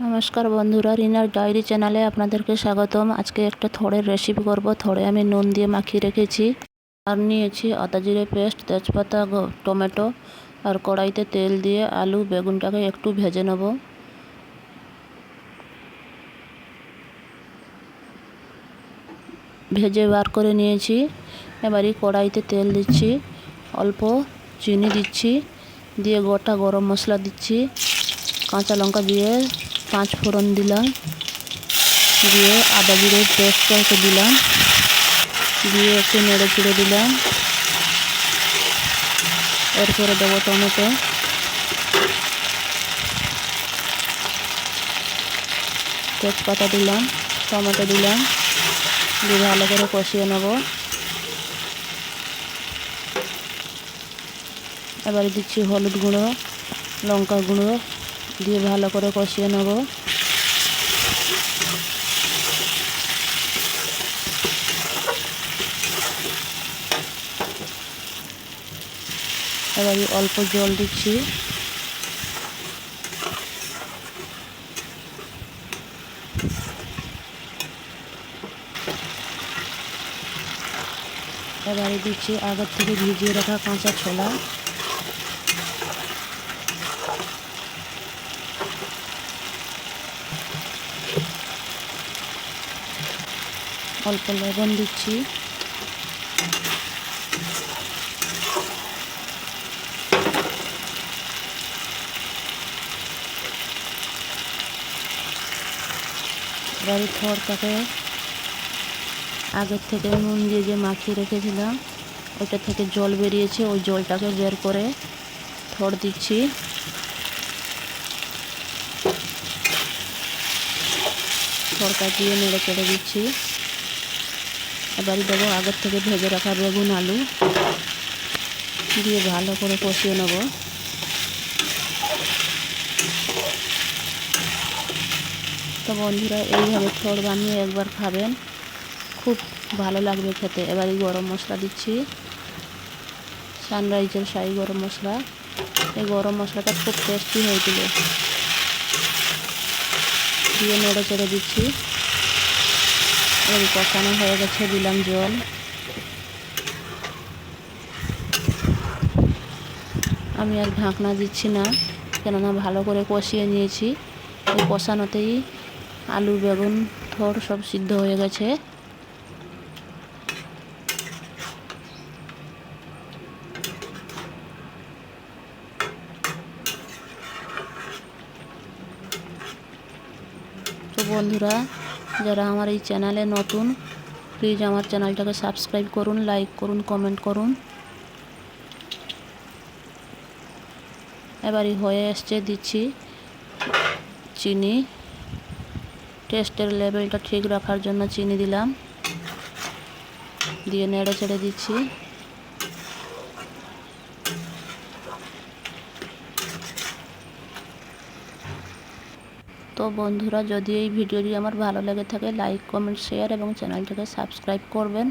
নমস্কার বন্ধুরা, রিনার ডায়েরি চ্যানেলে আপনাদেরকে স্বাগতম। আজকে একটা থোড়ের রেসিপি করব। থোড়ে আমি নুন দিয়ে মাখিয়ে রেখেছি, আর নিয়েছি আদা জিরে পেস্ট, তেজপাতা, টমেটো, আর কড়াইতে তেল দিয়ে আলু বেগুনটাকে একটু ভেজে নেব। ভেজে বার করে নিয়েছি। এবারে কড়াইতে তেল দিচ্ছি, অল্প চিনি দিচ্ছি, দিয়ে গোটা গরম মশলা দিচ্ছি, কাঁচা লঙ্কা দিয়ে 5 ফোড়ন দিলাম, দিয়ে আদা জিরে পেস্টটাকে দিলাম, দিয়ে একটু নেড়ে চেড়ে দিলাম। এরপরে দেবো টমেটো, তেজপাতা দিলাম, টমেটো দিলাম, দিয়ে ভালো করে কষিয়ে নেব। এবারে দিচ্ছি হলুদ গুঁড়ো, লঙ্কা গুঁড়ো, দিয়ে ভালো করে কষিয়ে নেব। এবারে অল্প জল দিচ্ছি, এবারে দিচ্ছি আগের থেকে ভিজিয়ে রাখা কাঁচা ছোলা, অল্প লবণ দিচ্ছি, এবারে থোড়টাকে আগের থেকে নুন দিয়ে যে মাখিয়ে রেখেছিলাম ওইটা থেকে জল বেরিয়েছে, ওই জলটাকে বের করে থোড় দিচ্ছি। থোড়টা দিয়ে নেড়ে চেড়ে দিচ্ছি। এবারে দেবো আগের থেকে ভেজে রাখা বেগুন আলু, দিয়ে ভালো করে কষিয়ে নেব। তো বন্ধুরা, এইভাবে থোড় বানিয়ে একবার খাবেন, খুব ভালো লাগবে খেতে। এবারে গরম মশলা দিচ্ছি, সানরাইজের শাহি গরম মশলা। এই গরম মশলাটা খুব টেস্টি হয়েছিল। দিয়ে নেড়ে চেড়ে দিচ্ছি। এবারে কষানো হয়ে গেছে, দিলাম জল। আমি আর ঢাকনা দিচ্ছি না, কেননা ভালো করে কষিয়ে নিয়েছি। এই কষানোতেই আলু বেগুন থোড় সব সিদ্ধ হয়ে গেছে। তো বন্ধুরা, যারা আমার এই চ্যানেলে নতুন, প্লিজ আমার চ্যানেলটাকে সাবস্ক্রাইব করুন, লাইক করুন, কমেন্ট করুন। এবারে হয়ে এসছে, দিচ্ছি চিনি। টেস্টের লেভেলটা ঠিক রাখার জন্য চিনি দিলাম, দিয়ে নেড়ে চেড়ে দিচ্ছি। তো বন্ধুরা, যদি এই ভিডিওটি আমার ভালো লেগে থাকে, লাইক কমেন্ট শেয়ার এবং চ্যানেলটাকে সাবস্ক্রাইব করবেন।